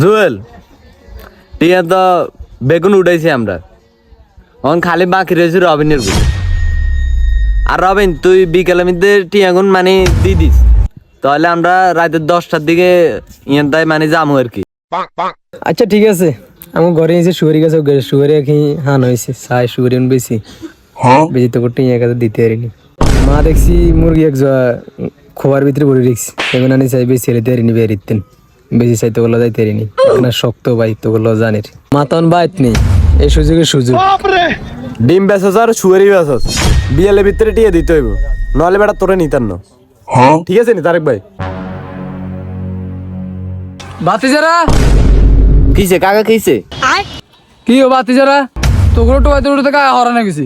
জুয়েল টিয়া তো বেগুন উঠাইছি আমরা এখন খালি বাকি রয়েছে রবিনের গুলো। আর রবিন তুই বিকেলের মধ্যে টিয়াগুন মানে দিয়ে দিস, তাহলে আমরা রাতের 10টার দিকে ইয়ান্তায় মানে যাবো আর কি। আচ্ছা ঠিক আছে, আমার ঘরে এসে শুয়ারি গেছে, শুয়ারি কি হান হয়েছে চাই শুয়ারি বেশি বেশি তো করতে ইয়ে কাছে দিতে পারিনি। মা দেখছি মুরগি এক খোয়ার ভিতরে ভরে রেখছি, এগুলো আনি চাই বেশি ছেড়ে দেয়নি বেরিতেন বেশি চাইতে গুলো যাইতে পারিনি না, শক্ত বাই তো গুলো জানির মাতন বাইত নেই, এই সুযোগের সুযোগ। ডিম বেসস আর শুয়ারি বেসস বিয়ালের ভিতরে টিয়া দিতে হইব, নাহলে বেটা তোরে নিতাম না। ঠিক আছে নি তারেক ভাই? বাতি যারা কিসে কাকা কিসে? কি ও বাতি যারা তোগুলো টোয়াইতে উঠতে কাকা হরানো গেছি,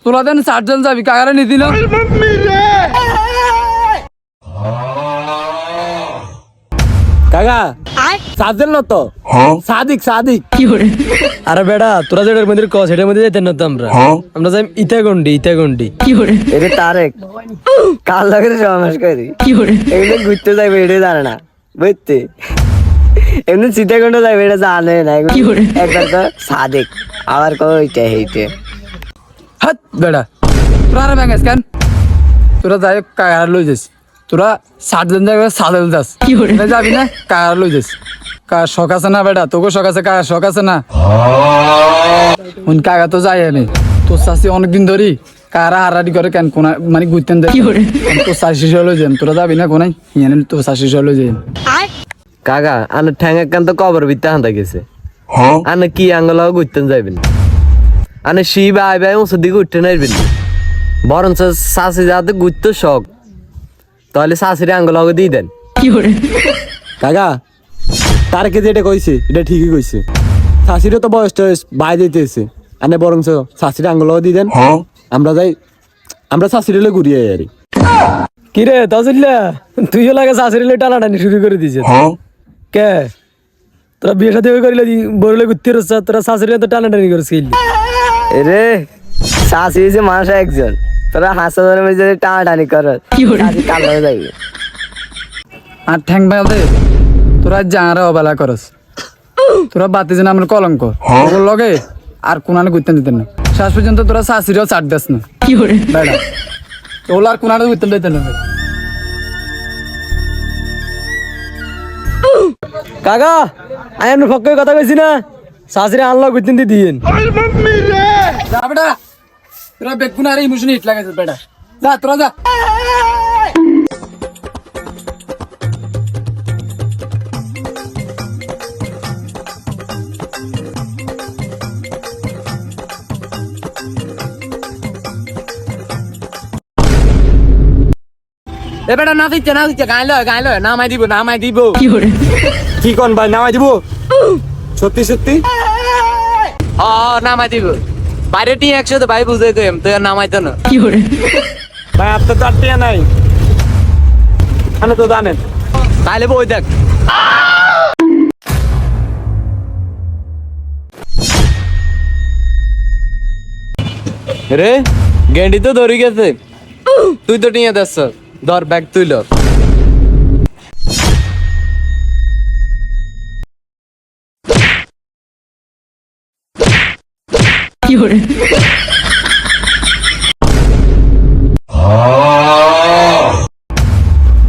তোলা দেন 60 জন যাবি কাকারা নিতি না। কাকা সাজেল না তো সাদিক সাদিক আরে বেড়া তোরা যেটার মধ্যে কস সেটার মধ্যে যাইতেন না তো আমরা আমরা যাই ইতাগন্ডি এটা তারেক কাল লাগে সমাস করি এগুলো ঘুরতে যাইবে এটা জানে না বুঝতে, এমনি সীতাকুণ্ড যাইবে এটা জানে না। একবার তো সাদেক আবার কো ওইটা হেইটে হাত বেড়া তোরা আর ব্যাঙ্গাস কেন, তোরা যাই কাকারা লই যাস, তোরা 60 জন যাবে সাদেল যাস যাবি না কাকারা লই যাস। কার শখ আছে না বেটা, তোকে শখ আছে, কাকার শখ আছে না। কাকা তো যাই আমি তোর চাষি অনেকদিন ধরি কারা হারাডি করে কেন কোনা মানে ঘুরতেন দেখ তোর চাষি লই যান, তোরা যাবি না কোনায় ইয়ানে তোর চাষি লই যাই। কাকা আনে ঠ্যাং একান্ত কবর ভিত্তে হান্দা গেছে, আনে কি আঙ্গল ঘুরতেন যাইবেন, আনে শিব আই ভাই ওসব দিকে উঠতে নাইবেন, বরঞ্চ শাশি যাতে ঘুরতে শখ, তাহলে শাশির আঙ্গল দিয়ে দেন। কাকা তারকে যেটা কইছে এটা ঠিকই কইছে, শাশিরও তো বয়স টয়স বাই দিতেছে, আনে বরং শাশির আঙ্গুল দিয়ে দেন, আমরা যাই আমরা শাশিরে ঘুরিয়ে আরি। কি রে তাজুল্লা তুইও লাগে শাশুড়ি টানাটানি শুরু করে দিছে কে, তোরা বিয়ে সাথে করিলে বড়লে ঘুরতে রস, তোরা শাশুড়ি তো টানাটানি করেছিল রে শাশি হয়েছে মানুষ একজন, তোরা হাসপাতালের মধ্যে টানাটানি কর কাল লাগে যাইবে। আর ঠ্যাং বেঁধে তোরা জাঁরা অবেলা করস, তোরা বাতি যেন আমার কলঙ্ক ওগুলো লগে আর কোনানে ঘুরতে দিতেন না, শেষ পর্যন্ত তোরা শাশুড়িও চাট দেস না বেড়া ওগুলো আর কোনানে ঘুরতে দিতেন না। কাকা আমি আপনার পক্ষে কথা কইছি না, শাশুড়ি আনলো ঘুরতে দিন যা বেটা, তোরা বেগুন আর ইমোশন হিট লাগাইছে বেটা, যা তোরা যা। এ বেটা না দিচ্ছে গাইলো নামাই দিব কি কোন ভাই নামাই দিব? সত্যি সত্যি ও নামাই দিব, বাইরে টি 100 ভাই বুঝে কইম তুই নামাইতো না। ভাই আপনার তো আর টিয়া নাই, আনে তো জানেন তাইলে বই দেখ। রে গেন্ডি তো ধরে গেছে, তুই তো নিয়ে যাচ্ছ, ধর ব্যাগ তুইল।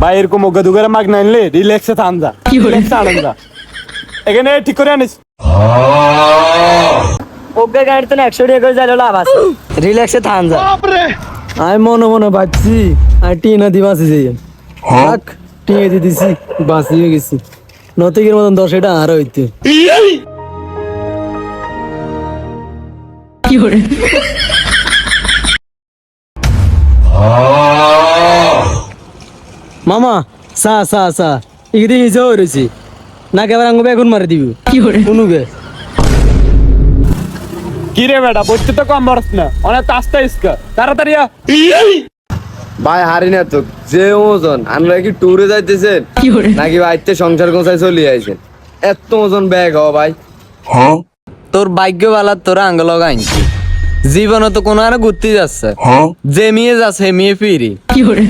ভাই এরকম ওগা দুগারে মাগ না আনলে রিল্যাক্সে থান যা, রিল্যাক্সে আনন্দ যা, এখানে ঠিক করে আনিস। ওকে গাড়ি তো 100 টাকা করে যাইলো লাভ আছে, রিল্যাক্সে থান যা। আমি মনে ভাবছি আর টিনা দি বাঁচি যাই, থাক টিনে দিয়ে দিছি বাঁচি হয়ে গেছি, নতিকের মতন 10 এটা আর হইতে। মামা সা সা সা ইগদি হিজো হইছি না, কেবল আঙ্গু বেগুন মারি দিব কোনুগে। কি রে বেটা বলতে তো কম বরস না, অনেক আস্তে ইসকা তাড়াতাড়ি আ। ভাই হারি না তো যে ওজন, আমরা কি ট্যুরে যাইতেছেন নাকি বাইতে সংসার গোছায় চলে আইছেন, এত ওজন ব্যাগ হ ভাই। তোর ভাগ্যবালা তোরা আঙ্গল আনছি, জীবনে তো কোনো আর ঘুরতে যাচ্ছে, যে মেয়ে যাচ্ছে মেয়ে ফিরি,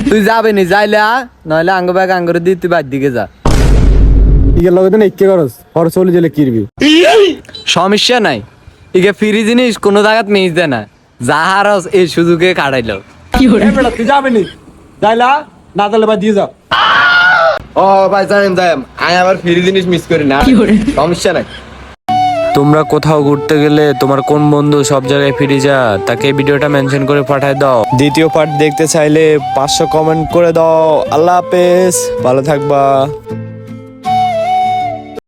তুই যাবে নি যাইলে আ, নইলে আঙ্গ ব্যাগ আঙ্গরে দিয়ে তুই বাড়ির দিকে যা। ইগের লগে তো ইকে করস খরচ চলে গেলে কিরবি সমস্যা নাই ইকে ফ্রি জিনিস কোনো জায়গাত মিস দেয় না যাহার এই সুযোগে কাটাইলো বেটা তুই যাবে নি যাইলা না তাহলে বা দিয়ে যাও ও ভাই জানেন যাই আমি আবার ফ্রি জিনিস মিস করি না সমস্যা নাই। তোমরা কোথাও ঘুরতে গেলে তোমার কোন বন্ধু সব জায়গায় ফিরে যা তাকে ভিডিওটা মেনশন করে পাঠায় দাও। দ্বিতীয় পার্ট দেখতে চাইলে 500 কমেন্ট করে দাও। আল্লাহ হাফেজ, ভালো থাকবা।